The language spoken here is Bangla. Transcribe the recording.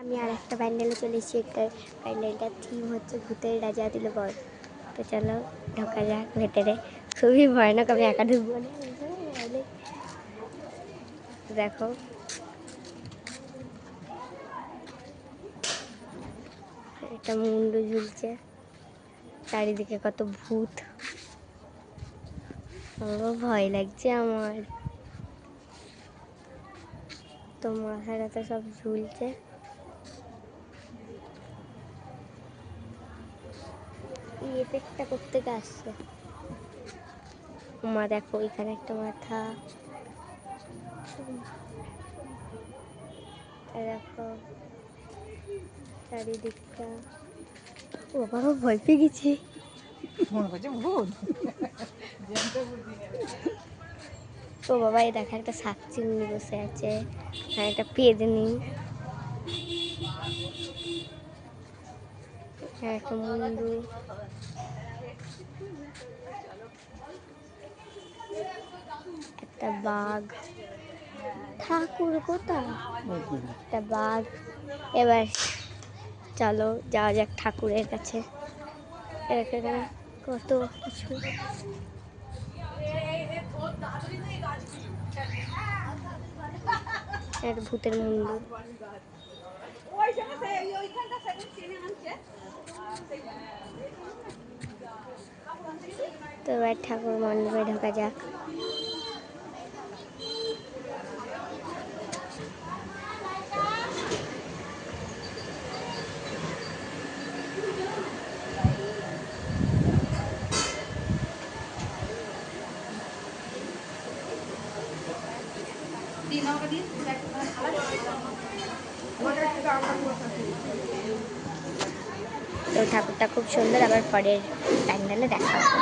আমি আর একটা প্যান্ডেলে চলে এসেছি। একটা প্যান্ডেলটার থিম হচ্ছে ভূতের রাজা দিল বর। তো চলো ঢোকা যাক ভেতরে। খুবই ভয়ানক, আমি একা ঢুকবো না। দেখো একটা মুন্ডু ঝুলছে, চারিদিকে কত ভূত। ও ভয় লাগছে আমার তো, মাথাটা তো সব ঝুলছে। এই এফেক্টটা করতে আসছে। মা দেখো এখানে একটা মাথা, দেখো চারিদিকটা। ও বাবা ভয় পেয়ে গেছি। ও বাবা এই দেখো একটা শাকচুন্নি বসে আছে, আর একটা পেদনি, একটা মুন্ডু, একটা বাঘ। ঠাকুর কোথায়? একটা বাঘ। এবার চলো যাওয়া যাক ঠাকুরের কাছে। এখানে কত কিছু। একটা ভূতের মুন্ডু। তো এবার ঠাকুর মণ্ডপে ঢোকা যাক। তো ঠাকুরটা খুব সুন্দর। আবার পরের প্যান্ডেলে দেখা হবে।